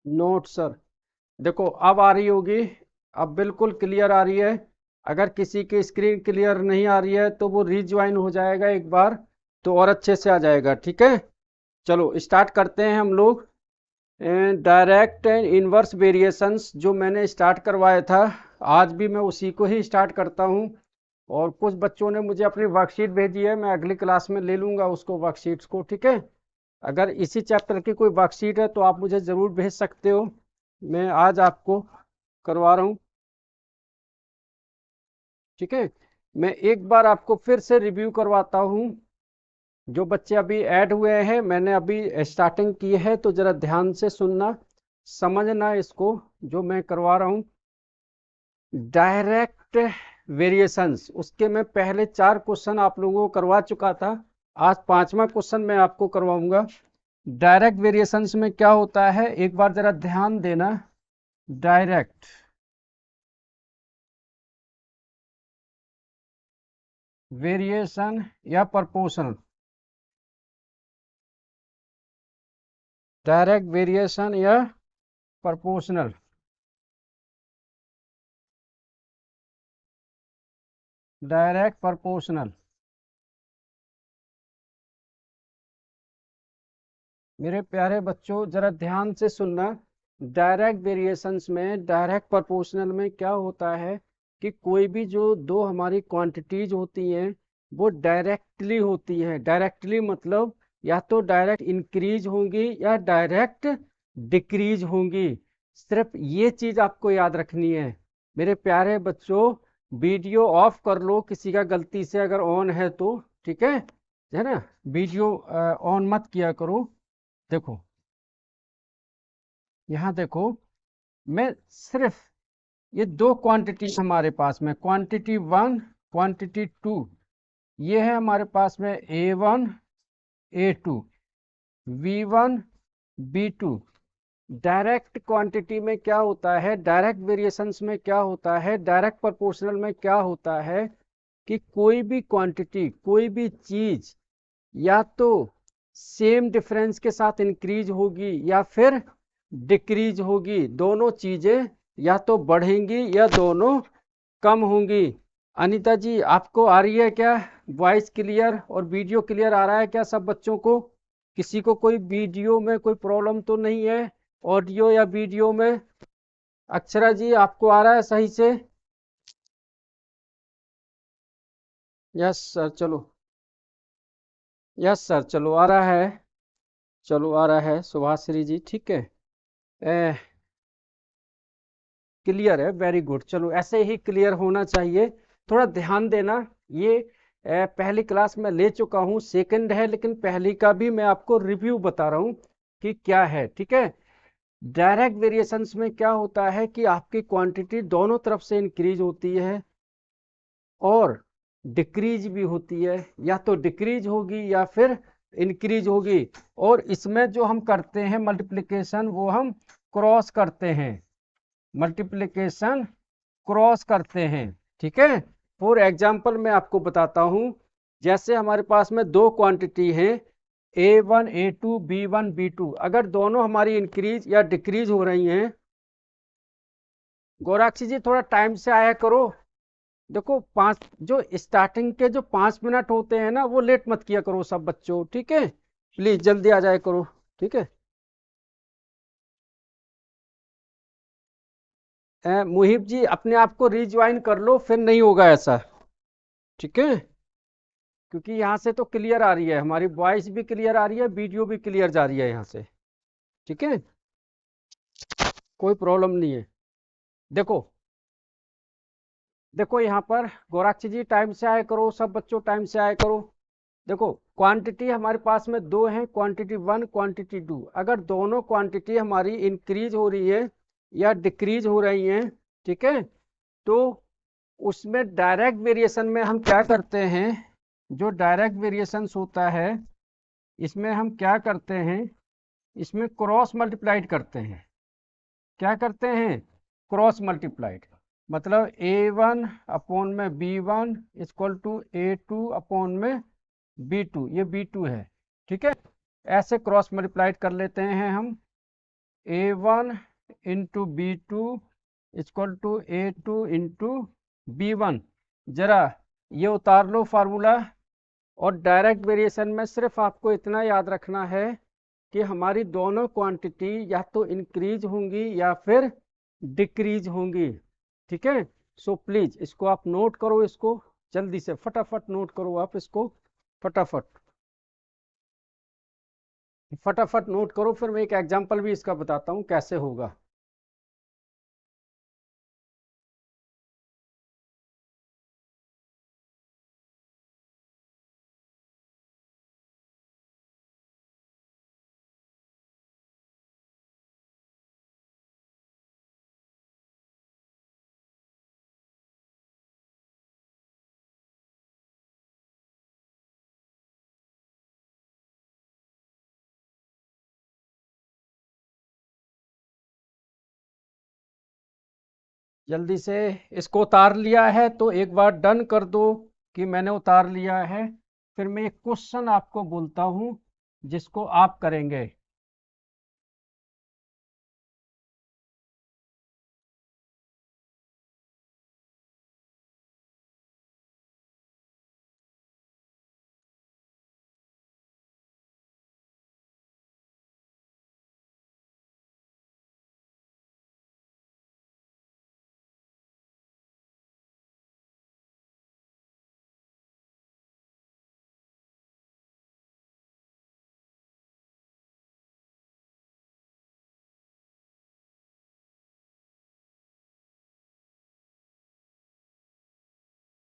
Note sir. देखो अब आ रही होगी, अब बिल्कुल क्लियर आ रही है। अगर किसी की स्क्रीन क्लियर नहीं आ रही है तो वो रीज्वाइन हो जाएगा एक बार, तो और अच्छे से आ जाएगा। ठीक है, चलो स्टार्ट करते हैं हम लोग। डायरेक्ट एंड इनवर्स वेरिएशंस जो मैंने स्टार्ट करवाया था, आज भी मैं उसी को ही स्टार्ट करता हूँ। और कुछ बच्चों ने मुझे अपनी वर्कशीट भेजी है, मैं अगली क्लास में ले लूँगा उसको, वर्कशीट्स को। ठीक है, अगर इसी चैप्टर की कोई वर्कशीट है तो आप मुझे ज़रूर भेज सकते हो, मैं आज आपको करवा रहा हूँ। ठीक है, मैं एक बार आपको फिर से रिव्यू करवाता हूँ। जो बच्चे अभी ऐड हुए हैं, मैंने अभी स्टार्टिंग की है, तो ज़रा ध्यान से सुनना, समझना इसको जो मैं करवा रहा हूँ। डायरेक्ट वेरिएशंस, उसके मैं पहले 4 क्वेश्चन आप लोगों को करवा चुका था। आज 5वां क्वेश्चन मैं आपको करवाऊंगा। डायरेक्ट वेरिएशंस में क्या होता है, एक बार जरा ध्यान देना। डायरेक्ट वेरिएशन या प्रोपोर्शनल, डायरेक्ट वेरिएशन या प्रोपोर्शनल। Direct proportional. मेरे प्यारे बच्चों जरा ध्यान से सुनना। डायरेक्ट वेरिएशंस में, डायरेक्ट प्रोपोर्शनल में क्या होता है कि कोई भी जो दो हमारी क्वांटिटीज होती हैं वो डायरेक्टली होती हैं। डायरेक्टली मतलब या तो डायरेक्ट इंक्रीज होंगी या डायरेक्ट डिक्रीज होंगी। सिर्फ ये चीज आपको याद रखनी है। मेरे प्यारे बच्चों, वीडियो ऑफ कर लो किसी का गलती से अगर ऑन है तो। ठीक है ना, वीडियो ऑन मत किया करो। देखो, यहाँ देखो, मैं सिर्फ ये दो क्वांटिटी हमारे पास में, क्वांटिटी वन, क्वांटिटी टू, ये है हमारे पास में A1 A2, V1 V2। Direct quantity में क्या होता है, डायरेक्ट वेरिएशंस में क्या होता है, डायरेक्ट प्रोपोर्शनल में क्या होता है कि कोई भी क्वांटिटी, कोई भी चीज या तो सेम डिफरेंस के साथ इंक्रीज होगी या फिर डिक्रीज होगी। दोनों चीजें या तो बढ़ेंगी या दोनों कम होंगी। अनीता जी, आपको आ रही है क्या वॉइस क्लियर और वीडियो क्लियर आ रहा है क्या सब बच्चों को? किसी को कोई वीडियो में कोई प्रॉब्लम तो नहीं है, ऑडियो या वीडियो में? अक्षरा जी, आपको आ रहा है सही से? यस सर, चलो। यस सर, चलो आ रहा है। चलो आ रहा है सुभाश्री जी, ठीक है। क्लियर है, वेरी गुड। चलो ऐसे ही क्लियर होना चाहिए। थोड़ा ध्यान देना। ये पहली क्लास में ले चुका हूँ, सेकंड है, लेकिन पहली का भी मैं आपको रिव्यू बता रहा हूँ कि क्या है। ठीक है, डायरेक्ट वेरिएशंस में क्या होता है कि आपकी क्वांटिटी दोनों तरफ से इंक्रीज होती है और डिक्रीज भी होती है, या तो डिक्रीज होगी या फिर इंक्रीज होगी। और इसमें जो हम करते हैं मल्टीप्लिकेशन, वो हम क्रॉस करते हैं। मल्टीप्लिकेशन क्रॉस करते हैं। ठीक है, फॉर एग्जाम्पल मैं आपको बताता हूं। जैसे हमारे पास में दो क्वांटिटी हैं, A1 A2 B1 B2, अगर दोनों हमारी इंक्रीज या डिक्रीज हो रही हैं। गौराक्षी जी, थोड़ा टाइम से आया करो। देखो, पांच जो स्टार्टिंग के जो 5 मिनट होते हैं ना, वो लेट मत किया करो सब बच्चों। ठीक है, प्लीज जल्दी आ जाया करो। ठीक है, मुहिब जी अपने आप को रिज्वाइन कर लो, फिर नहीं होगा ऐसा। ठीक है, क्योंकि यहाँ से तो क्लियर आ रही है, हमारी वॉइस भी क्लियर आ रही है, वीडियो भी क्लियर जा रही है यहाँ से। ठीक है, कोई प्रॉब्लम नहीं है। देखो, देखो यहाँ पर गौराक्षी जी टाइम से आया करो, सब बच्चों टाइम से आया करो। देखो, क्वांटिटी हमारे पास में दो है, क्वांटिटी वन, क्वांटिटी टू। अगर दोनों क्वांटिटी हमारी इंक्रीज हो रही है या डिक्रीज हो रही हैं, ठीक है, तो उसमें डायरेक्ट वेरिएशन में हम क्या करते हैं, जो डायरेक्ट वेरिएशंस होता है इसमें हम क्या करते हैं, इसमें क्रॉस मल्टीप्लाइड करते हैं। क्या करते हैं? Cross multiplied. मतलब A1 अपॉन में B1 equal to A2 upon में B2, ये B2 है। ठीक है, ऐसे क्रॉस मल्टीप्लाइड कर लेते हैं हम। A1 into B2 equal to A2 into B1। जरा ये उतार लो फार्मूला। और डायरेक्ट वेरिएशन में सिर्फ आपको इतना याद रखना है कि हमारी दोनों क्वांटिटी या तो इंक्रीज होंगी या फिर डिक्रीज होंगी। ठीक है, सो प्लीज इसको आप नोट करो, इसको जल्दी से फटाफट नोट करो आप इसको, फटाफट फटाफट नोट करो। फिर मैं एक एग्जांपल भी इसका बताता हूं कैसे होगा। जल्दी से इसको उतार लिया है तो एक बार डन कर दो कि मैंने उतार लिया है। फिर मैं एक क्वेश्चन आपको बोलता हूं जिसको आप करेंगे।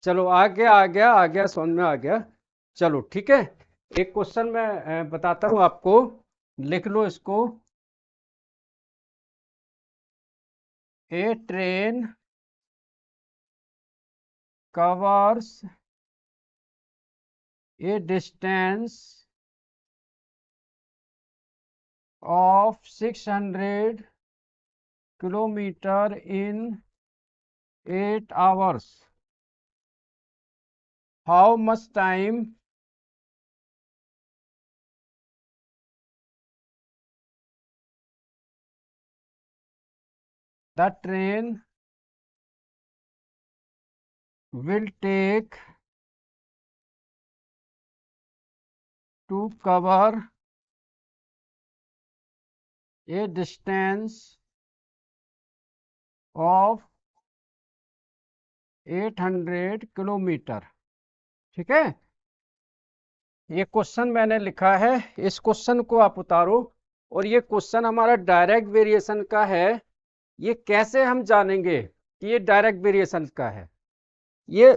चलो आ गया आ गया आ गया, समझ में आ गया। चलो ठीक है, एक क्वेश्चन मैं बताता हूं आपको, लिख लो इसको। ए train covers a distance of 600 kilometer in 8 hours. How much time the train will take to cover a distance of 800 kilometre. ठीक है, ये क्वेश्चन मैंने लिखा है, इस क्वेश्चन को आप उतारो। और ये क्वेश्चन हमारा डायरेक्ट वेरिएशन का है। ये कैसे हम जानेंगे कि ये डायरेक्ट वेरिएशन का है? ये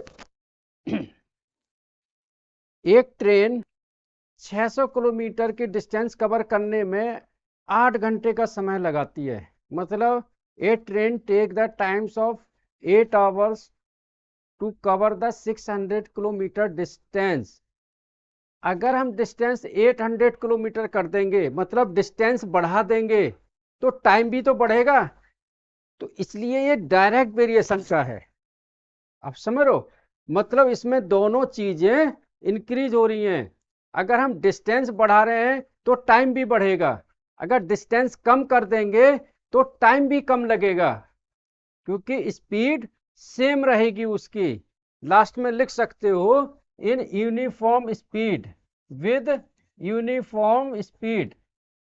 एक ट्रेन 600 किलोमीटर की डिस्टेंस कवर करने में 8 घंटे का समय लगाती है। मतलब a train take the times of 8 hours to cover the 600 kilometre distance. अगर हम डिस्टेंस 800 किलोमीटर कर देंगे, मतलब डिस्टेंस बढ़ा देंगे, तो टाइम भी तो बढ़ेगा। तो इसलिए ये डायरेक्ट वेरिएशन का है। आप समझ रहे हो, मतलब इसमें दोनों चीजें इंक्रीज हो रही हैं। अगर हम डिस्टेंस बढ़ा रहे हैं तो टाइम भी बढ़ेगा, अगर डिस्टेंस कम कर देंगे तो टाइम भी कम लगेगा, क्योंकि स्पीड सेम रहेगी उसकी। लास्ट में लिख सकते हो in uniform speed, with uniform speed.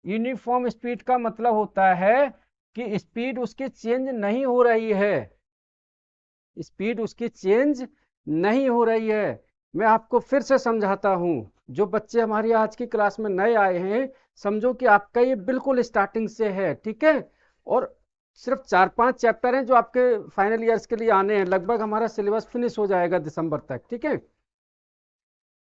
Uniform speed का मतलब होता है कि स्पीड उसकी चेंज नहीं हो रही है, स्पीड उसकी चेंज नहीं हो रही है। मैं आपको फिर से समझाता हूं, जो बच्चे हमारी आज की क्लास में नए आए हैं, समझो कि आपका ये बिल्कुल स्टार्टिंग से है। ठीक है, और सिर्फ 4-5 चैप्टर हैं जो आपके फाइनल ईयर्स के लिए आने हैं। लगभग हमारा सिलेबस फिनिश हो जाएगा दिसंबर तक। ठीक है,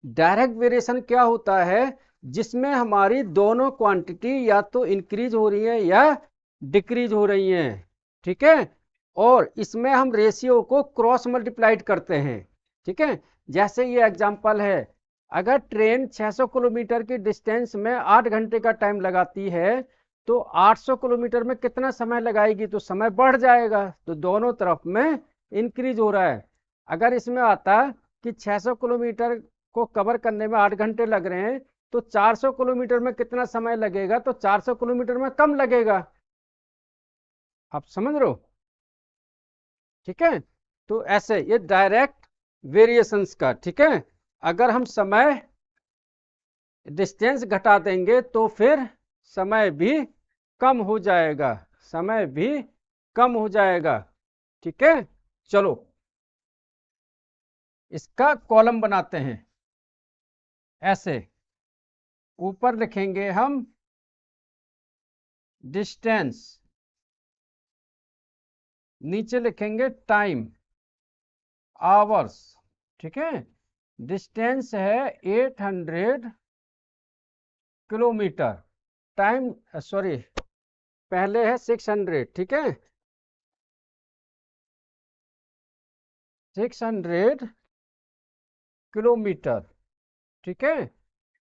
डायरेक्ट वेरिएशन क्या होता है? जिसमें हमारी दोनों क्वांटिटी या तो इंक्रीज हो रही है या डिक्रीज हो रही हैं। ठीक है, और इसमें हम रेशियो को क्रॉस मल्टीप्लाइड करते हैं। ठीक है, जैसे ये एग्जांपल है, अगर ट्रेन 600 किलोमीटर की डिस्टेंस में 8 घंटे का टाइम लगाती है, तो 800 किलोमीटर में कितना समय लगाएगी? तो समय बढ़ जाएगा, तो दोनों तरफ में इंक्रीज हो रहा है। अगर इसमें आता कि 600 किलोमीटर को कवर करने में 8 घंटे लग रहे हैं, तो 400 किलोमीटर में कितना समय लगेगा? तो 400 किलोमीटर में कम लगेगा। आप समझ रहे हो? ठीक है, तो ऐसे ये डायरेक्ट वेरिएशंस का, ठीक है। अगर हम समय डिस्टेंस घटा देंगे तो फिर समय भी कम हो जाएगा, समय भी कम हो जाएगा, ठीक है। चलो इसका कॉलम बनाते हैं, ऐसे ऊपर लिखेंगे हम डिस्टेंस, नीचे लिखेंगे टाइम, आवर्स, ठीक है। डिस्टेंस है 800 किलोमीटर, टाइम सॉरी पहले है 600, ठीक है, 600 किलोमीटर, ठीक है।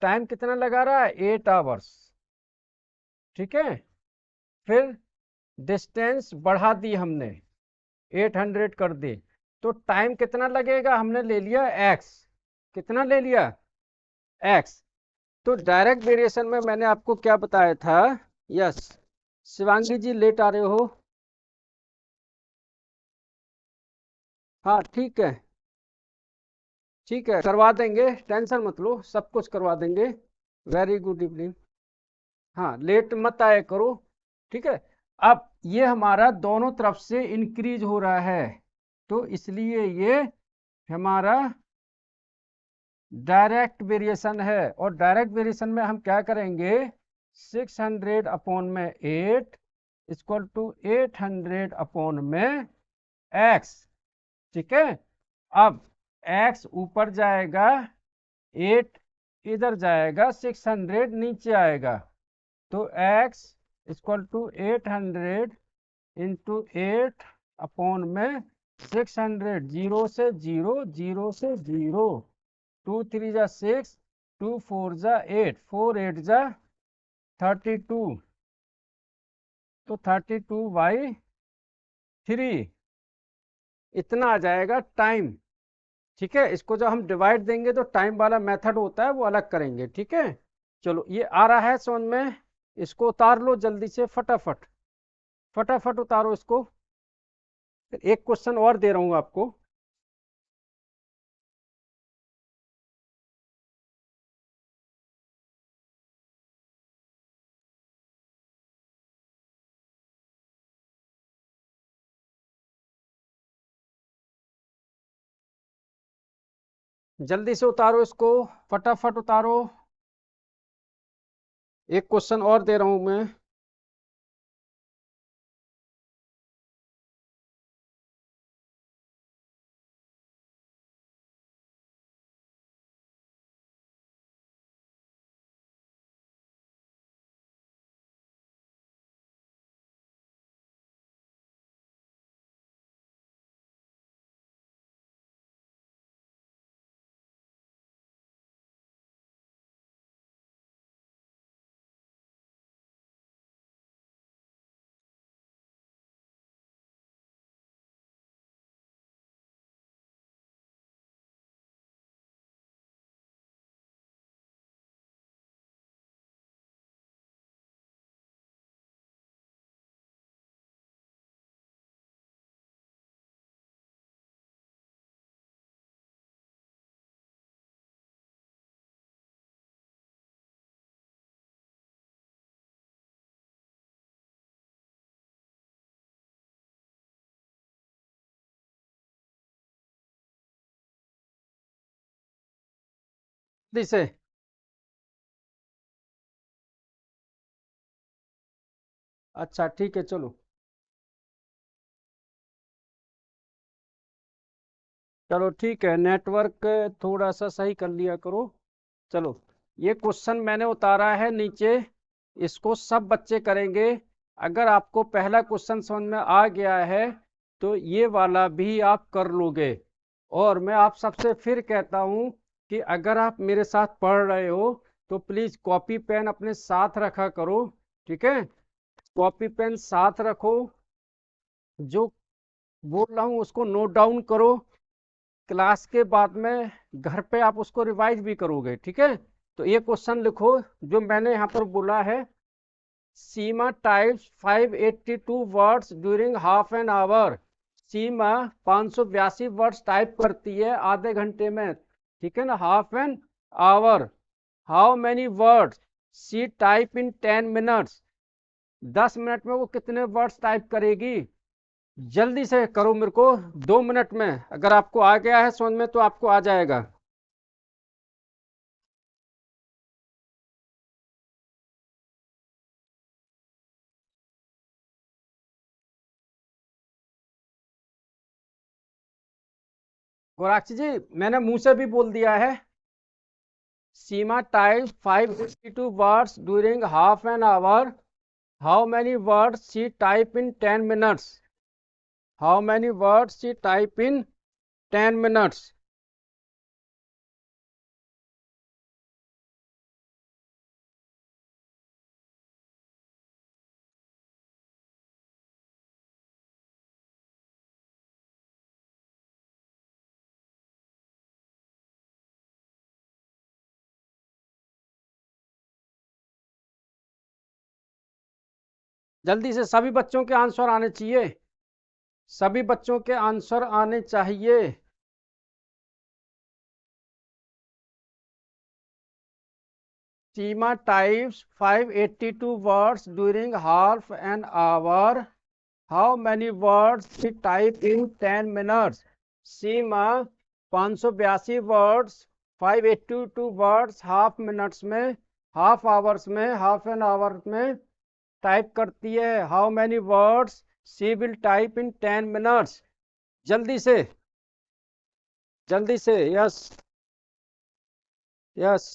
टाइम कितना लगा रहा है? 8 आवर्स, ठीक है। फिर डिस्टेंस बढ़ा दी हमने, 800 कर दी, तो टाइम कितना लगेगा? हमने ले लिया x, कितना ले लिया? x। तो डायरेक्ट वेरिएशन में मैंने आपको क्या बताया था? यस, शिवांगी जी लेट आ रहे हो? हाँ ठीक है, ठीक है करवा देंगे, टेंशन मत लो, सब कुछ करवा देंगे। Very good evening. हाँ लेट मत आया करो, ठीक है। अब ये हमारा दोनों तरफ से इंक्रीज हो रहा है, तो इसलिए ये हमारा डायरेक्ट वेरिएशन है। और डायरेक्ट वेरिएशन में हम क्या करेंगे? 600 अपॉन में 8 इक्वल टू 800 अपॉन में x, ठीक है। अब x ऊपर जाएगा, 8 इधर जाएगा, 600 नीचे आएगा, तो x equal to 800 into 8 upon में 600, 0 से 0, 0 से 0, 2 3 जा 6, 2 4 जा 8, 4 8 जा 32, तो 32/3 इतना आ जाएगा टाइम, ठीक है। इसको जब हम डिवाइड देंगे तो टाइम वाला मेथड होता है वो अलग करेंगे, ठीक है। चलो ये आ रहा है समझ में, इसको उतार लो जल्दी से, फटाफट फटाफट उतारो इसको। फिर एक क्वेश्चन और दे रहा हूं आपको। जल्दी से उतारो इसको, फटाफट उतारो। एक क्वेश्चन और दे रहा हूं मैं। जल्दी से, अच्छा ठीक है चलो, चलो ठीक है, नेटवर्क थोड़ा सा सही कर लिया करो। चलो ये क्वेश्चन मैंने उतारा है नीचे, इसको सब बच्चे करेंगे। अगर आपको पहला क्वेश्चन समझ में आ गया है तो ये वाला भी आप कर लोगे। और मैं आप सबसे फिर कहता हूँ कि अगर आप मेरे साथ पढ़ रहे हो तो प्लीज कॉपी पेन अपने साथ रखा करो, ठीक है। कॉपी पेन साथ रखो, जो बोल रहा हूँ उसको नोट डाउन करो। क्लास के बाद में घर पे आप उसको रिवाइज भी करोगे, ठीक है। तो ये क्वेश्चन लिखो जो मैंने यहाँ पर बोला है, Seema types 582 words during half an hour. Seema 582 words type करती है आधे घंटे में, ठीक है ना, half an hour. How many words she type in 10 minutes. 10 minute में वो कितने वर्ड्स टाइप करेगी? जल्दी से करो मेरे को, 2 मिनट में। अगर आपको आ गया है समझ में तो आपको आ जाएगा। गोराक्षी जी मैंने मुंह से भी बोल दिया है। Seema types 552 words during half an hour. How many words she type in 10 minutes. How many words she type in 10 minutes. जल्दी से सभी बच्चों के आंसर आने चाहिए, सभी बच्चों के आंसर आने चाहिए। Seema types 582 words during half an hour. How many words she type in 10 minutes. Seema 582 words 582 words half minutes में, हाफ आवर्स में, हाफ एन आवर में टाइप करती है। How many words she will type in 10 minutes. जल्दी से, जल्दी से। Yes, yes,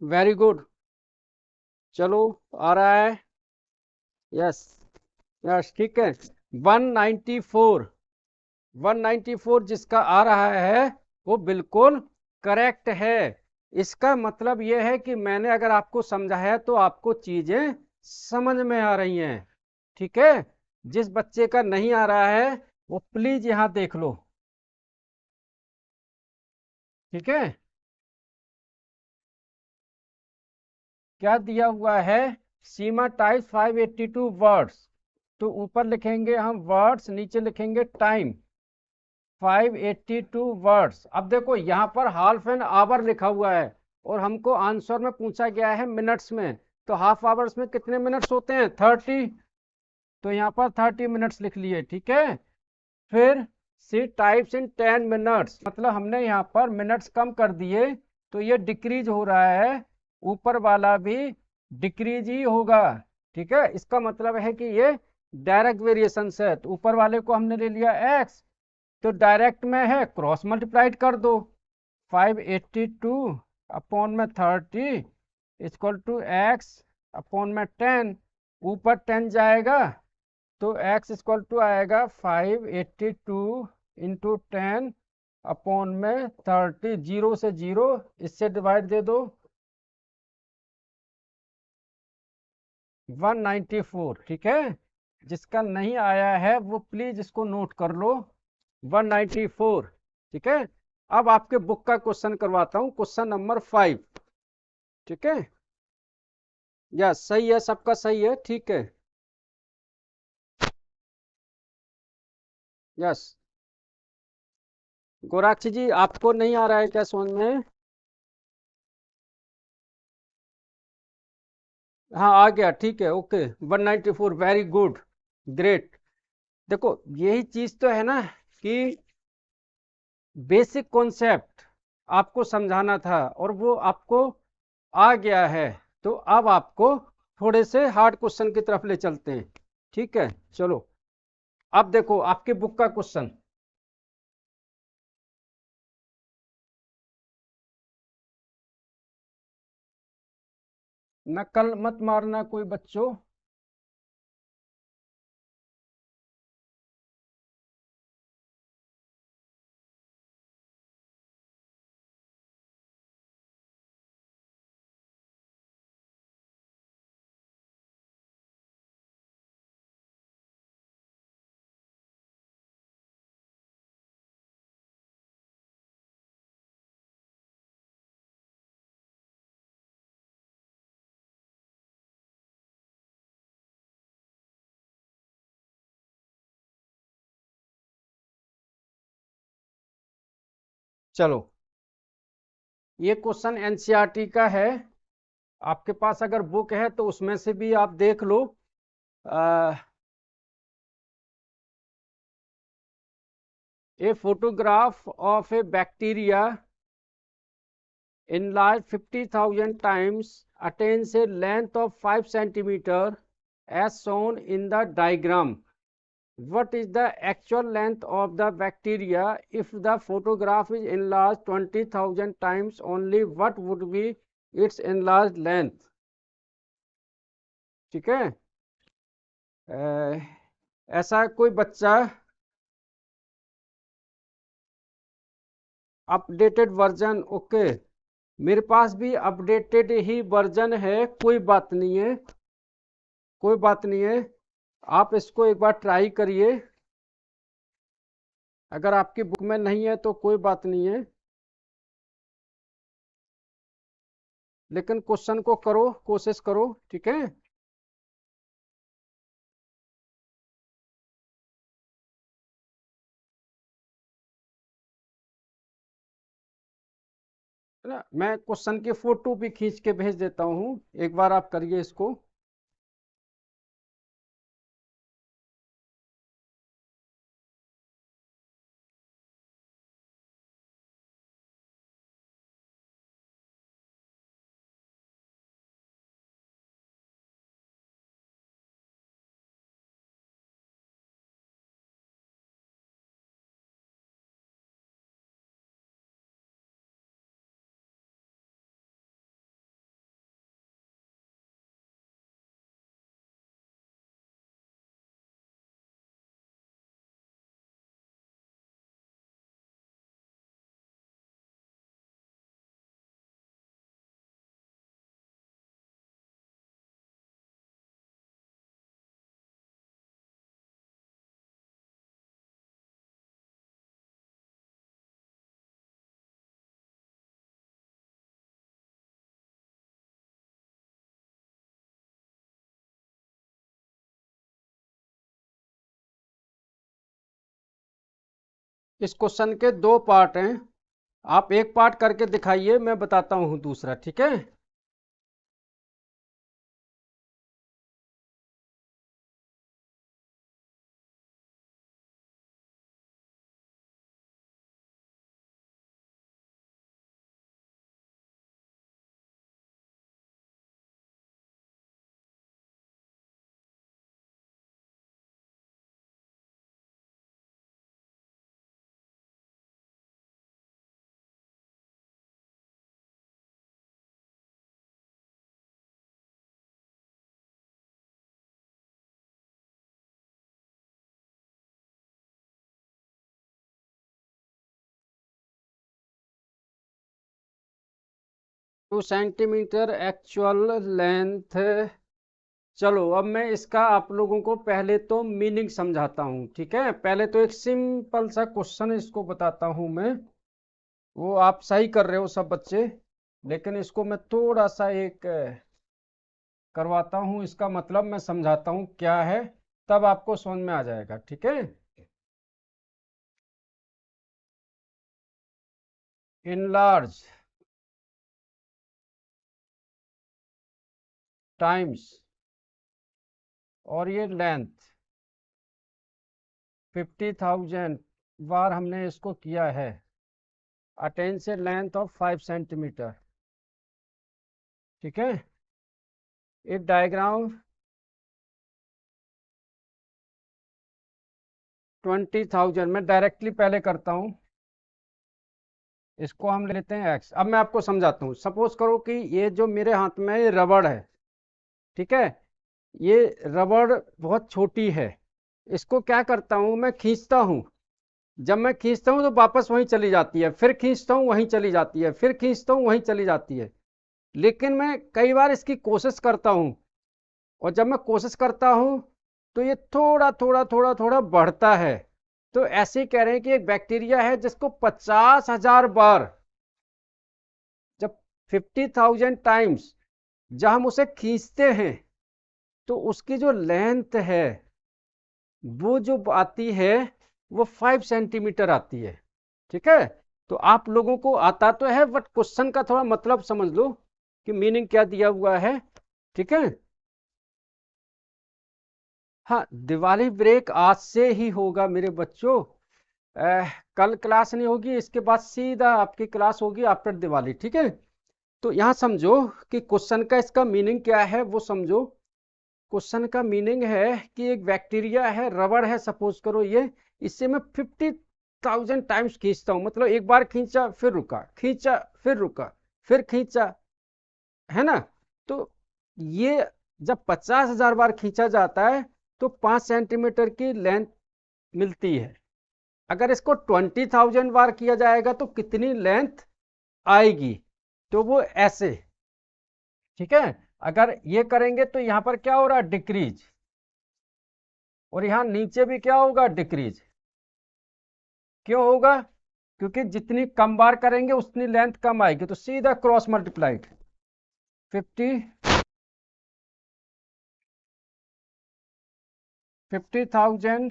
very good. चलो आ रहा है। यस, यस, ठीक है। 194, 194 जिसका आ रहा है वो बिल्कुल करेक्ट है। इसका मतलब यह है कि मैंने अगर आपको समझाया तो आपको चीजें समझ में आ रही हैं, ठीक है। जिस बच्चे का नहीं आ रहा है वो प्लीज यहां देख लो, ठीक है। क्या दिया हुआ है? सीमा टाइप 582 वर्ड्स, तो ऊपर लिखेंगे हम वर्ड्स, नीचे लिखेंगे टाइम। 582 वर्ड्स। अब देखो यहाँ पर हाफ एन आवर लिखा हुआ है और हमको आंसर में पूछा गया है मिनट्स में, तो हाफ आवर्स में कितने मिनट्स होते हैं? 30। तो यहाँ पर 30 मिनट्स लिख लिए, ठीक है। फिर सी टाइप्स इन 10 मिनट्स, मतलब हमने यहाँ पर मिनट्स कम कर दिए तो ये डिक्रीज हो रहा है, ऊपर वाला भी डिक्रीज ही होगा, ठीक है। इसका मतलब है कि ये डायरेक्ट वेरिएशन है, तो ऊपर वाले को हमने ले लिया एक्स, तो डायरेक्ट में है क्रॉस मल्टीप्लाइड कर दो। 582 अपॉन में 30 इक्वल टू एक्स अपॉन में 10, ऊपर 10 जाएगा तो x इक्वल टू आएगा 582 इंटू 10 अपॉन में 30, जीरो से जीरो, इससे डिवाइड दे दो। 194, ठीक है। जिसका नहीं आया है वो प्लीज इसको नोट कर लो, 194, ठीक है। अब आपके बुक का क्वेश्चन करवाता हूं, क्वेश्चन नंबर 5, ठीक है। यस, सही है, सबका सही है, ठीक है। यस, गोराक्षी जी आपको नहीं आ रहा है क्या समझ में? हाँ आ गया, ठीक है, ओके। 194, very good, great. देखो यही चीज तो है ना कि बेसिक कॉन्सेप्ट आपको समझाना था और वो आपको आ गया है, तो अब आपको थोड़े से हार्ड क्वेश्चन की तरफ ले चलते हैं, ठीक है। चलो अब देखो आपके बुक का क्वेश्चन। नकल मत मारना कोई बच्चों। चलो, ये क्वेश्चन एनसीईआरटी का है। आपके पास अगर बुक है तो उसमें से भी आप देख लो। A photograph of a bacteria enlarged 50,000 times attains a length of 5 centimeter as shown in the diagram. What is the actual length of the bacteria if the photograph is enlarged 20,000 times only? What would be its enlarged length? ठीक है। ऐसा कोई बच्चा updated version, okay, मेरे पास भी updated ही version है, कोई बात नहीं है, कोई बात नहीं है। आप इसको एक बार ट्राई करिए, अगर आपकी बुक में नहीं है तो कोई बात नहीं है, लेकिन क्वेश्चन को करो, कोशिश करो, ठीक है। ना, मैं क्वेश्चन की फोटो भी खींच के भेज देता हूँ, एक बार आप करिए इसको। इस क्वेश्चन के दो पार्ट हैं, आप एक पार्ट करके दिखाइए, मैं बताता हूँ दूसरा, ठीक है। Two centimetre actual length. चलो, अब मैं इसका आप लोगों को पहले तो मीनिंग समझाता हूँ, ठीक है। पहले तो एक सिंपल सा क्वेश्चन इसको बताता हूँ मैं, वो आप सही कर रहे हो सब बच्चे, लेकिन इसको मैं थोड़ा सा एक करवाता हूँ, इसका मतलब मैं समझाता हूँ क्या है, तब आपको समझ में आ जाएगा, ठीक है। इनलार्ज टाइम्स, और ये लेंथ 50,000 बार हमने इसको किया है, अटेन से लेंथ ऑफ 5 सेंटीमीटर, ठीक है। एक डायग्राम 20,000, मैं डायरेक्टली पहले करता हूँ, इसको हम लेते हैं x। अब मैं आपको समझाता हूँ, सपोज करो कि ये जो मेरे हाथ में ये रबड़ है, ठीक है, ये रबड़ बहुत छोटी है, इसको क्या करता हूँ मैं, खींचता हूँ, जब मैं खींचता हूँ तो वापस वहीं चली जाती है, फिर खींचता हूँ वहीं चली जाती है, फिर खींचता हूँ वहीं चली जाती है। लेकिन मैं कई बार इसकी कोशिश करता हूँ, और जब मैं कोशिश करता हूँ तो ये थोड़ा थोड़ा थोड़ा थोड़ा बढ़ता है। तो ऐसे ही कह रहे हैं कि एक बैक्टीरिया है जिसको 50,000 बार, जब 50,000 टाइम्स जब हम उसे खींचते हैं तो उसकी जो लेंथ है वो जो आती है वो 5 सेंटीमीटर आती है, ठीक है। तो आप लोगों को आता तो है, बट क्वेश्चन का थोड़ा मतलब समझ लो कि मीनिंग क्या दिया हुआ है। ठीक है। हाँ, दिवाली ब्रेक आज से ही होगा मेरे बच्चों। कल क्लास नहीं होगी, इसके बाद सीधा आपकी क्लास होगी आफ्टर दिवाली। ठीक है। तो यहाँ समझो कि क्वेश्चन का इसका मीनिंग क्या है वो समझो। क्वेश्चन का मीनिंग है कि एक बैक्टीरिया है, रबड़ है सपोज करो ये, इससे मैं 50,000 टाइम्स खींचता हूँ, मतलब एक बार खींचा फिर रुका, खींचा फिर रुका, फिर खींचा, है ना। तो ये जब 50,000 बार खींचा जाता है तो 5 सेंटीमीटर की लेंथ मिलती है। अगर इसको 20,000 बार किया जाएगा तो कितनी लेंथ आएगी, तो वो ऐसे। ठीक है। अगर ये करेंगे तो यहां पर क्या हो रहा है, डिक्रीज, और यहां नीचे भी क्या होगा, डिक्रीज। क्यों होगा, क्योंकि जितनी कम बार करेंगे उतनी लेंथ कम आएगी, तो सीधा क्रॉस मल्टीप्लाइड 50,000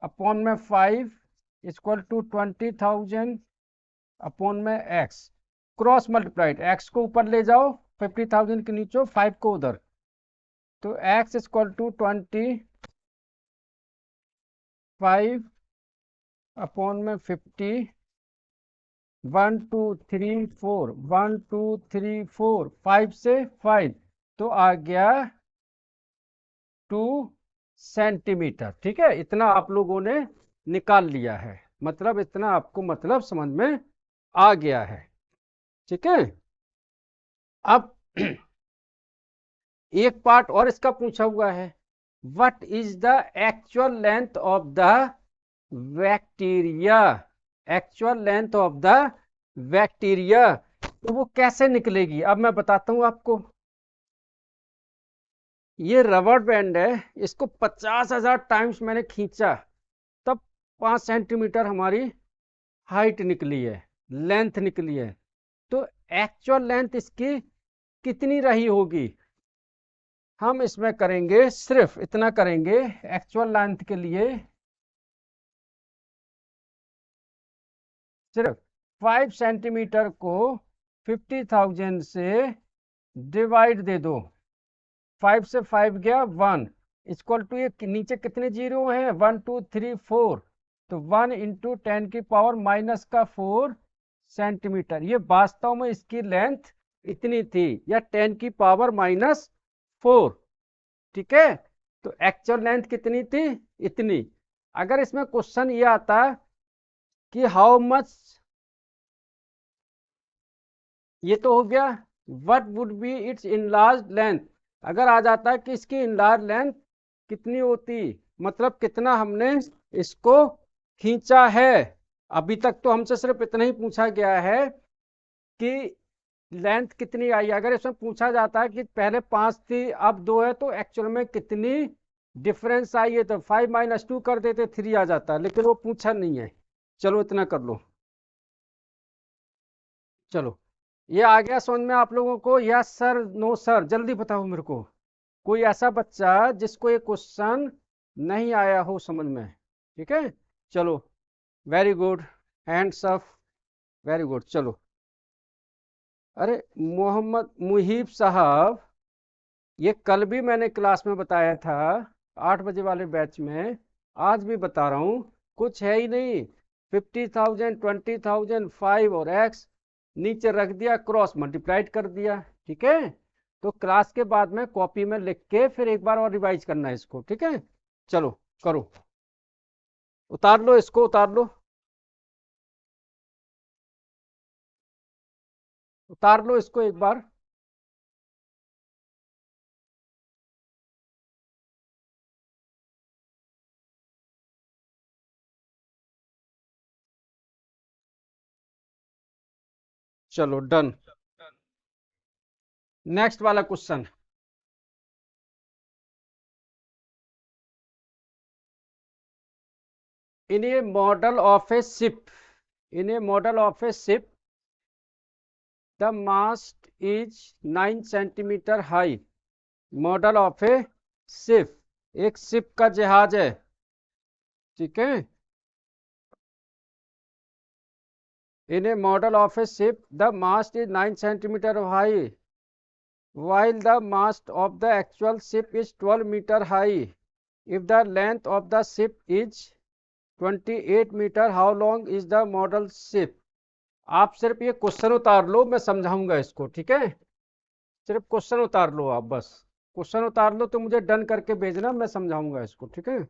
अपॉन में 5 इक्वल टू 20,000 अपॉन में x, क्रॉस मल्टीप्लाइड, x को ऊपर ले जाओ, 50,000 के नीचे 5 को उधर, तो x इक्वल टू 25 अपॉन में 50, 1 2 3 4, 1 2 3 4, 5 से 5, तो आ गया 2 सेंटीमीटर। ठीक है, इतना आप लोगों ने निकाल लिया है, मतलब इतना आपको मतलब समझ में आ गया है। ठीक है। अब एक पार्ट और इसका पूछा हुआ है, what is the actual length of the bacteria, actual length of the bacteria, तो वो कैसे निकलेगी, अब मैं बताता हूं आपको। ये रबर बैंड है, इसको 50,000 टाइम्स मैंने खींचा, तब 5 सेंटीमीटर हमारी हाइट निकली है, लेंथ निकली है। तो एक्चुअल लेंथ इसकी कितनी रही होगी, हम इसमें करेंगे, सिर्फ इतना करेंगे एक्चुअल लेंथ के लिए, सिर्फ 5 सेंटीमीटर को 50,000 से डिवाइड दे दो, 5 से 5 गया 1, इक्वल टू, ये नीचे कितने जीरो हैं, 1 2 3 4, तो 1 इंटू 10 की पावर माइनस का 4 सेंटीमीटर, ये वास्तव में इसकी लेंथ इतनी थी, या 10 की पावर माइनस 4। ठीक है। तो एक्चुअल लेंथ कितनी थी, इतनी। अगर इसमें क्वेश्चन ये आता कि हाउ मच, ये तो हो गया, what would be it's enlarge length, अगर आ जाता है कि इसकी इनलार्ज लेंथ कितनी होती, मतलब कितना हमने इसको खींचा है। अभी तक तो हमसे सिर्फ इतना ही पूछा गया है कि लेंथ कितनी आई, अगर इसमें पूछा जाता है कि पहले 5 थी अब 2 है, तो एक्चुअल में कितनी डिफरेंस आई है, तो 5 माइनस 2 कर देते 3 आ जाता, लेकिन वो पूछा नहीं है। चलो इतना कर लो। चलो, ये आ गया समझ में आप लोगों को, यस सर नो सर, जल्दी बताओ मेरे को, कोई ऐसा बच्चा जिसको ये क्वेश्चन नहीं आया हो समझ में। ठीक है। चलो, very good, hands up, very good. चलो, अरे मोहम्मद मुहीब साहब, ये कल भी मैंने क्लास में बताया था 8 बजे वाले बैच में, आज भी बता रहा हूँ, कुछ है ही नहीं, 50,000 20,000 5 और x नीचे रख दिया, क्रॉस मल्टीप्लाइड कर दिया। ठीक है। तो क्लास के बाद में कॉपी में लिख के फिर एक बार और रिवाइज करना है इसको। ठीक है। चलो करो, उतार लो इसको, उतार लो, उतार लो इसको एक बार। चलो डन। नेक्स्ट वाला question, in a model of a ship, in a model of a ship the mast is 9 centimetre high, model of a ship, एक शिप का जहाज है। ठीक है। In a model of a ship, the mast is 9 centimeter high, while the mast of the actual ship is 12 meter high. If the length of the ship is 28 meter, how long is the model ship? आप सिर्फ ये question उतार लो, मैं समझाऊंगा इसको, ठीक है? सिर्फ क्वेश्चन उतार लो आप, बस क्वेश्चन उतार लो तो मुझे डन करके भेजना, मैं समझाऊंगा इसको, ठीक है?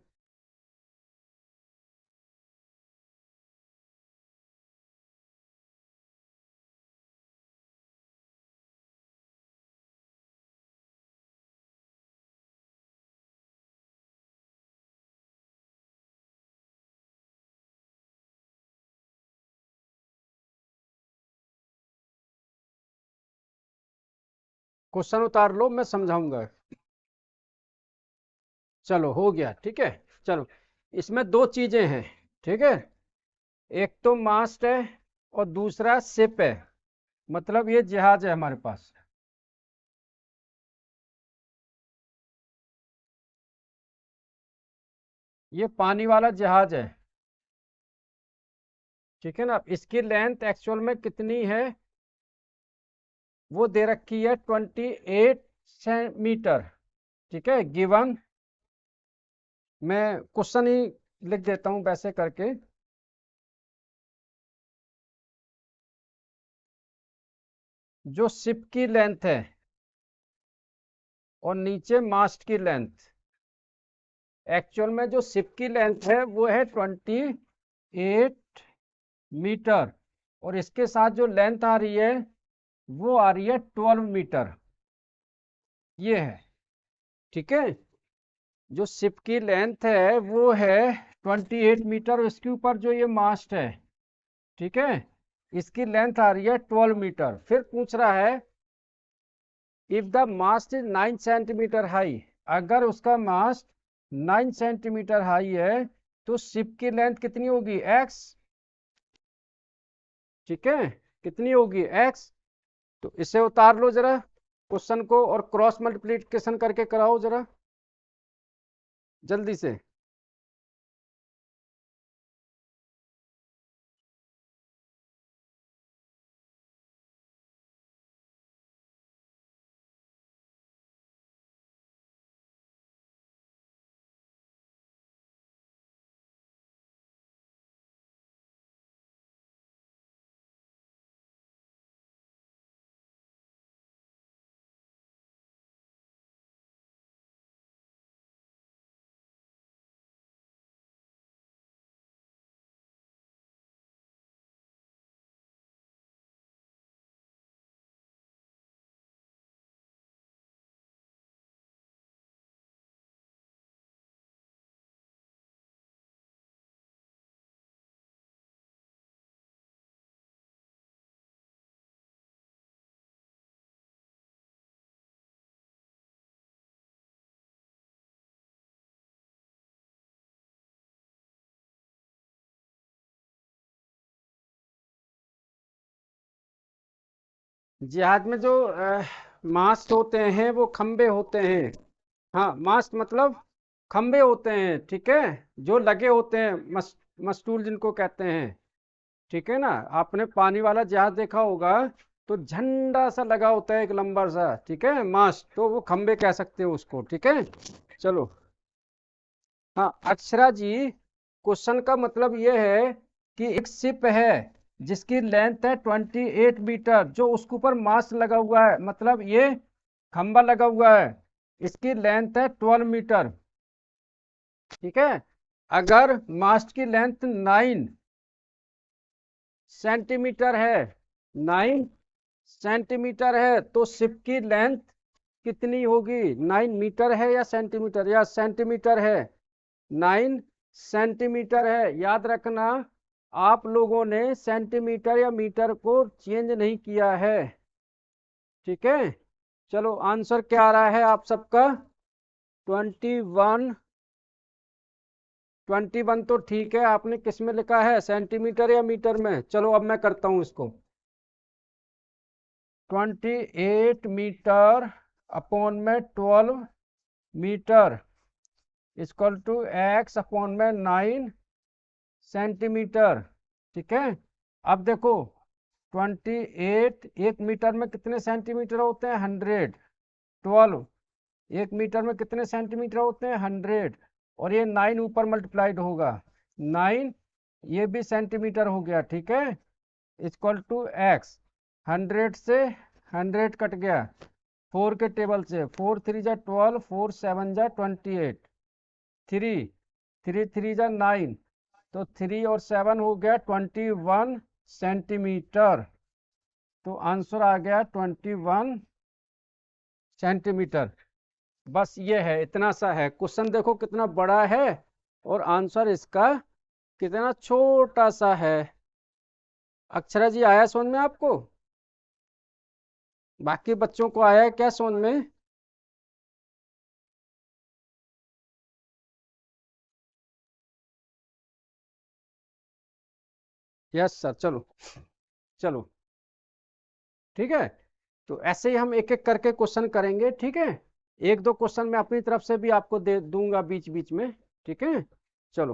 क्वेश्चन उतार लो, मैं समझाऊंगा। चलो हो गया, ठीक है। चलो, इसमें दो चीजें हैं, ठीक है? एक तो मास्ट है और दूसरा शिप है, मतलब ये जहाज है हमारे पास। ये पानी वाला जहाज है, ठीक है ना? इसकी लेंथ एक्चुअल में कितनी है वो दे रखी है 28 मीटर, ठीक है, गिवन। मैं क्वेश्चन ही लिख देता हूं वैसे करके। जो शिप की लेंथ है और नीचे मास्ट की लेंथ, एक्चुअल में जो शिप की लेंथ है वो है 28 मीटर, और इसके साथ जो लेंथ आ रही है वो आ रही है 12 मीटर, ये है, ठीक है? जो शिप की लेंथ है वो है 28 मीटर, और इसके ऊपर जो ये मास्ट है, ठीक है, इसकी लेंथ आ रही है 12 मीटर। फिर पूछ रहा है if the mast is 9 centimetre high, अगर उसका मास्ट 9 सेंटीमीटर हाई है तो शिप की लेंथ कितनी होगी? एक्स, ठीक है, कितनी होगी? एक्स। तो इसे उतार लो जरा क्वेश्चन को, और क्रॉस मल्टीप्लिकेशन करके कराओ जरा जल्दी से। जहाज में जो मास्ट होते हैं वो खंबे होते हैं। हाँ, मास्ट मतलब खंबे होते हैं, ठीक है, जो लगे होते हैं, मस्टूल जिनको कहते हैं, ठीक है ना? आपने पानी वाला जहाज देखा होगा तो झंडा सा लगा होता है एक लंबा सा, ठीक है, मास्ट, तो वो खंबे कह सकते हो उसको, ठीक है? चलो, हाँ अक्षरा जी, क्वेश्चन का मतलब ये है कि एक शिप है जिसकी लेंथ है 28 मीटर, जो उसके ऊपर मास्ट लगा हुआ है, मतलब ये खंबा लगा हुआ है, इसकी लेंथ है 12 मीटर, ठीक है? अगर मास्ट की लेंथ 9 सेंटीमीटर है, 9 सेंटीमीटर है, तो शिप की लेंथ कितनी होगी? 9 मीटर है या सेंटीमीटर? या सेंटीमीटर है, 9 सेंटीमीटर है, याद रखना। आप लोगों ने सेंटीमीटर या मीटर को चेंज नहीं किया है, ठीक है? चलो, आंसर क्या आ रहा है आप सबका? 21। 21 तो ठीक है, आपने किस में लिखा है, सेंटीमीटर या मीटर में? चलो अब मैं करता हूं इसको। 28 मीटर अपॉन में 12 metre equal to X upon में 9 सेंटीमीटर, ठीक है? अब देखो 28, 1 मीटर में कितने सेंटीमीटर होते हैं? 100। 12, 1 मीटर में कितने सेंटीमीटर होते हैं? 100। और ये 9 ऊपर मल्टीप्लाइड होगा, 9 ये भी सेंटीमीटर हो गया, ठीक है, इक्वल टू एक्स। 100 से 100 कट गया 4 के टेबल से, 4 3 जा 12, 4 7 जा 28, 3 3 3 जा 9, तो 3 और 7 हो गया 21 सेंटीमीटर। तो आंसर आ गया 21 सेंटीमीटर। बस ये है, इतना सा है क्वेश्चन, देखो कितना बड़ा है और आंसर इसका कितना छोटा सा है। अक्षरा जी आया समझ में आपको? बाकी बच्चों को आया है क्या समझ में? यस सर, चलो चलो ठीक है। तो ऐसे ही हम एक एक करके क्वेश्चन करेंगे, ठीक है। एक दो क्वेश्चन मैं अपनी तरफ से भी आपको दे दूंगा बीच बीच में, ठीक है। चलो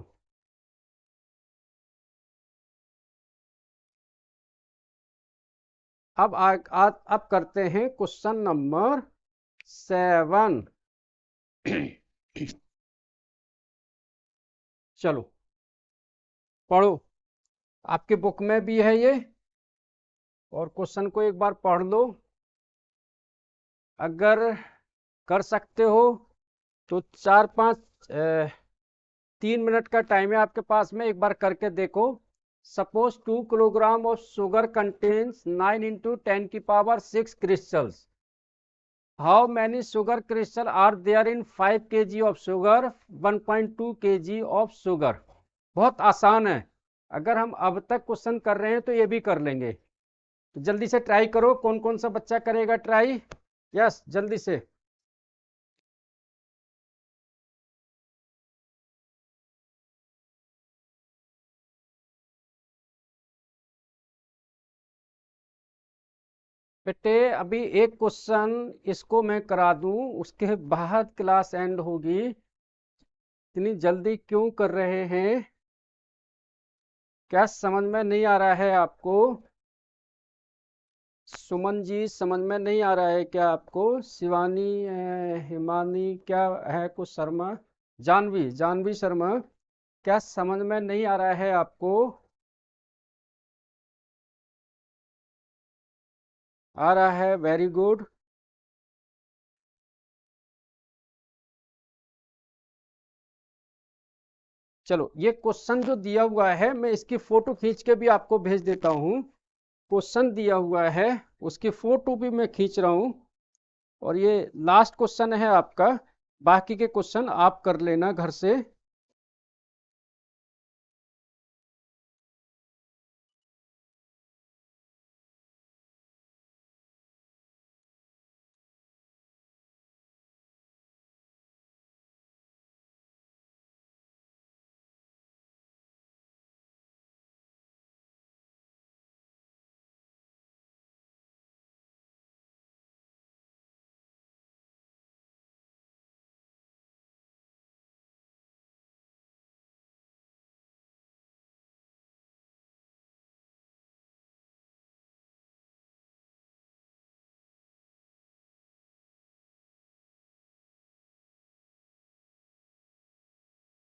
अब करते हैं क्वेश्चन नंबर 7। चलो पढ़ो, आपके बुक में भी है ये, और क्वेश्चन को एक बार पढ़ लो। अगर कर सकते हो तो 3 मिनट का टाइम है आपके पास में, एक बार करके देखो। Suppose 2 kilogram of sugar contains 9 into 10 की power 6 crystals. How many sugar crystal are there in 5 kg of sugar, 1.2 kg of sugar. बहुत आसान है, अगर हम अब तक क्वेश्चन कर रहे हैं तो ये भी कर लेंगे। तो जल्दी से ट्राई करो, कौन कौन सा बच्चा करेगा ट्राई? यस जल्दी से। बेटे अभी एक क्वेश्चन इसको मैं करा दूं, उसके बाद क्लास एंड होगी। इतनी जल्दी क्यों कर रहे हैं? क्या समझ में नहीं आ रहा है आपको? सुमन जी समझ में नहीं आ रहा है क्या आपको? शिवानी, हिमानी, क्या है कुछ शर्मा, जानवी, जानवी शर्मा, क्या समझ में नहीं आ रहा है आपको? आ रहा है, वेरी गुड। चलो ये क्वेश्चन जो दिया हुआ है मैं इसकी फोटो खींच के भी आपको भेज देता हूँ। क्वेश्चन दिया हुआ है उसकी फोटो भी मैं खींच रहा हूँ, और ये लास्ट क्वेश्चन है आपका, बाकी के क्वेश्चन आप कर लेना घर से।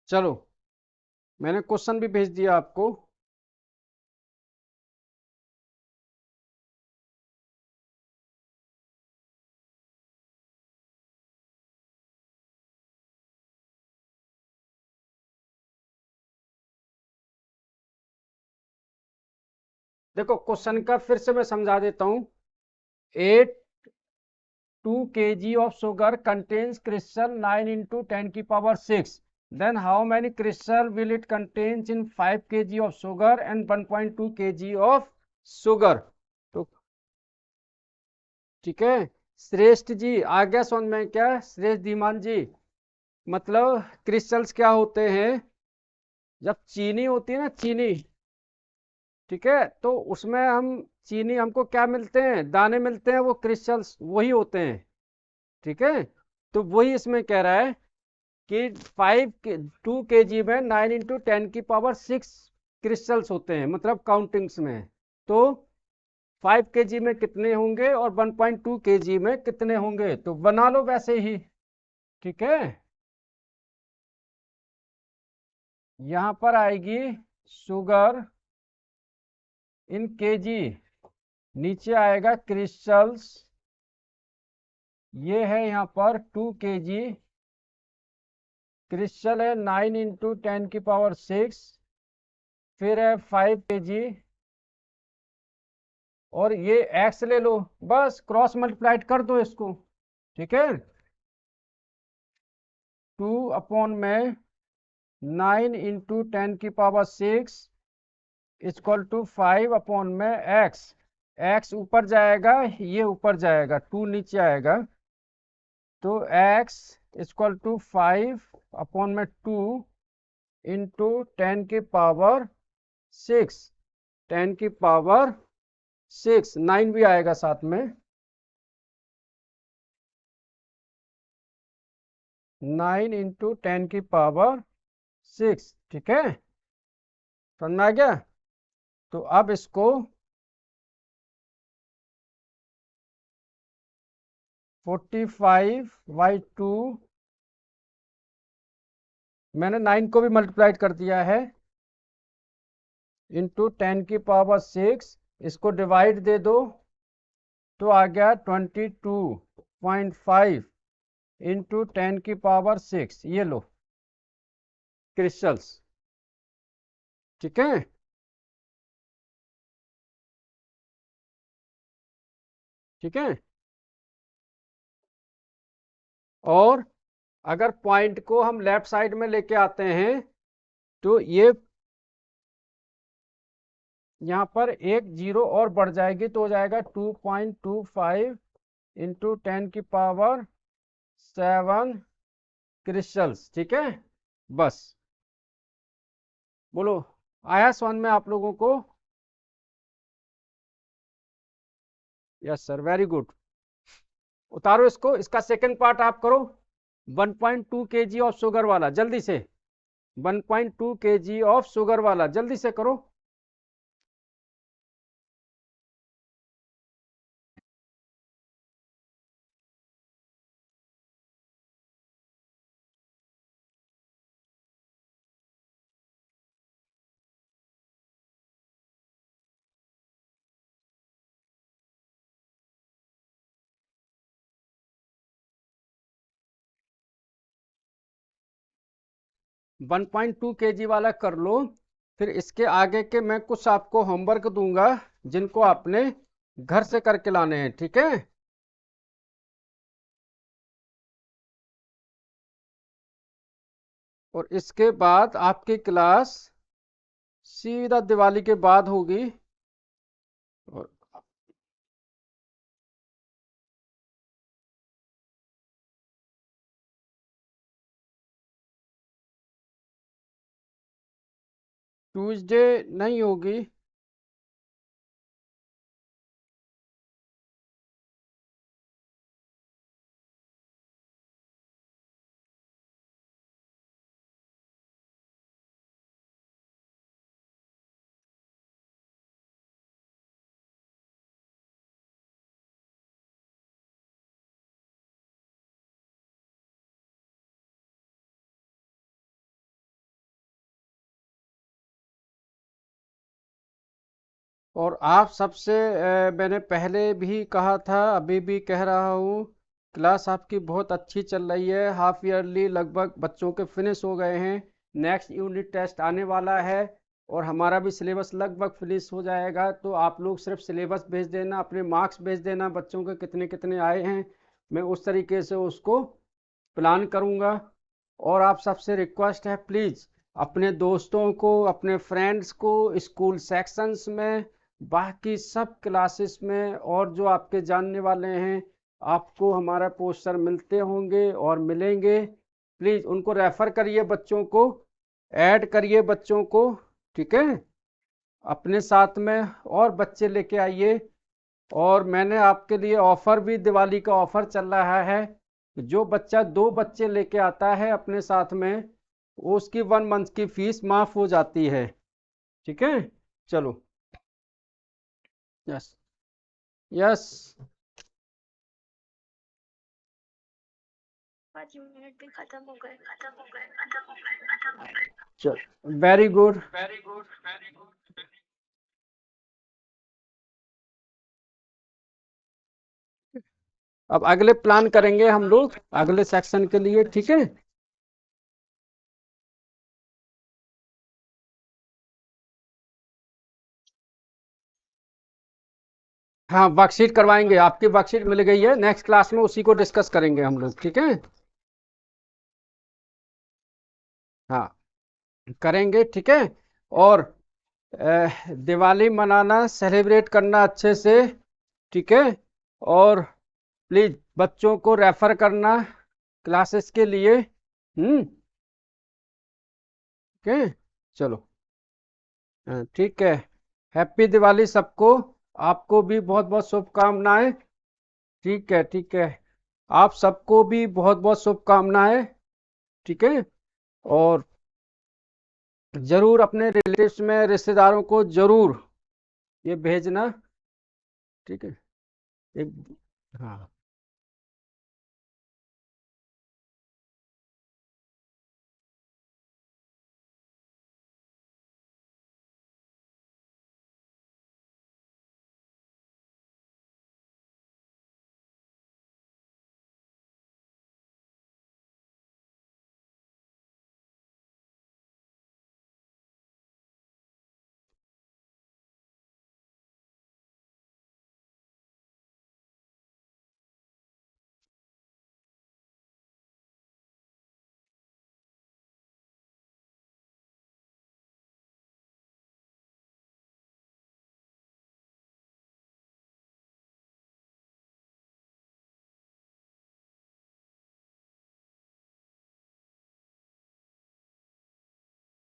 चलो मैंने क्वेश्चन भी भेज दिया आपको। देखो क्वेश्चन का फिर से मैं समझा देता हूँ। 2 kg of sugar contains crystal 9 into 10 की power 6, then how many crystal will it contains in 5 kg of sugar and 1.2 kg of sugar? तो ठीक है, श्रेष्ठ जी आ गया समझ में क्या? श्रेष्ठ धीमान जी, मतलब क्रिस्टल्स क्या होते हैं? जब चीनी होती है ना, चीनी, ठीक है, तो उसमें हम चीनी हमको क्या मिलते हैं? दाने मिलते हैं, वो क्रिस्टल्स वही होते हैं, ठीक है। तो वही इसमें कह रहा है कि 2 kg में 9 into 10 की पावर 6 क्रिस्टल्स होते हैं, मतलब काउंटिंग्स में। तो 5 kg में कितने होंगे और 1.2 kg में कितने होंगे, तो बना लो वैसे ही। ठीक है, यहां पर आएगी शुगर इन केजी, नीचे आएगा क्रिस्टल्स, ये है यहाँ पर 2 kg, क्रिस्टल है 9 इंटू 10⁶, फिर है 5 kg, और ये x ले लो, बस क्रॉस मल्टीप्लाइड कर दो इसको। ठीक है, 2 अपॉन में 9 इंटू 10⁶ इक्वल टू 5 अपॉन में x ऊपर जाएगा, ये ऊपर जाएगा, 2 नीचे आएगा, तो x इक्वल टू 5 अपॉन में 2 इंटू 10⁶, 10⁶, 9 भी आएगा साथ में, 9 इंटू 10⁶। ठीक है, समझ में आ गया। तो अब इसको 45/2, मैंने 9 को भी मल्टीप्लाइड कर दिया है, इंटू 10⁶, इसको डिवाइड दे दो, तो आ गया 22.5 इंटू 10⁶, ये लो क्रिस्टल्स। ठीक है, ठीक है। और अगर पॉइंट को हम लेफ्ट साइड में लेके आते हैं, तो ये यहाँ पर एक जीरो और बढ़ जाएगी, तो हो जाएगा 2.25 इंटू 10⁷ क्रिस्टल्स। ठीक है, बस बोलो, आया समझ में आप लोगों को? Yes sir, very good. उतारो इसको, इसका सेकंड पार्ट आप करो, 1.2 kg ऑफ शुगर वाला, जल्दी से 1.2 kg ऑफ शुगर वाला, जल्दी से करो। वन पॉइंट टू के जी वाला कर लो, फिर इसके आगे के मैं कुछ आपको होमवर्क दूंगा, जिनको आपने घर से करके लाने हैं। ठीक है, और इसके बाद आपकी क्लास सीधा दिवाली के बाद होगी। और ट्यूसडे नहीं होगी, और आप सबसे मैंने पहले भी कहा था, अभी भी कह रहा हूँ, क्लास आपकी बहुत अच्छी चल रही है। हाफ ईयरली लगभग बच्चों के फिनिश हो गए हैं, नेक्स्ट यूनिट टेस्ट आने वाला है, और हमारा भी सिलेबस लगभग फिनिश हो जाएगा। तो आप लोग सिर्फ सिलेबस भेज देना, अपने मार्क्स भेज देना, बच्चों के कितने कितने आए हैं, मैं उस तरीके से उसको प्लान करूँगा। और आप सबसे रिक्वेस्ट है, प्लीज़ अपने दोस्तों को, अपने फ्रेंड्स को स्कूल सेक्शंस में, बाकी सब क्लासेस में, और जो आपके जानने वाले हैं, आपको हमारा पोस्टर मिलते होंगे और मिलेंगे, प्लीज़ उनको रेफ़र करिए, बच्चों को ऐड करिए, बच्चों को। ठीक है, अपने साथ में और बच्चे लेके आइए। और मैंने आपके लिए ऑफ़र भी, दिवाली का ऑफ़र चल रहा है, जो बच्चा 2 बच्चे लेके आता है अपने साथ में, उसकी 1 मंथ की फ़ीस माफ़ हो जाती है। ठीक है, चलो। Yes yes. 5 मिनट भी खत्म हो गए। चलो, वेरी गुड। अब अगले प्लान करेंगे हम लोग अगले सेक्शन के लिए, ठीक है। हाँ, वर्कशीट करवाएंगे, आपकी वर्कशीट मिल गई है, नेक्स्ट क्लास में उसी को डिस्कस करेंगे हम लोग, ठीक है। हाँ, करेंगे, ठीक है। और दिवाली मनाना, सेलिब्रेट करना अच्छे से, ठीक है। और प्लीज बच्चों को रेफर करना क्लासेस के लिए। ठीक है, चलो। ठीक है, हैप्पी दिवाली सबको। आपको भी बहुत बहुत शुभकामनाएं। ठीक है, ठीक है। आप सबको भी बहुत बहुत शुभकामनाएं, ठीक है। और जरूर अपने रिलेटिव्स में, रिश्तेदारों को जरूर ये भेजना, ठीक है। एक, हाँ।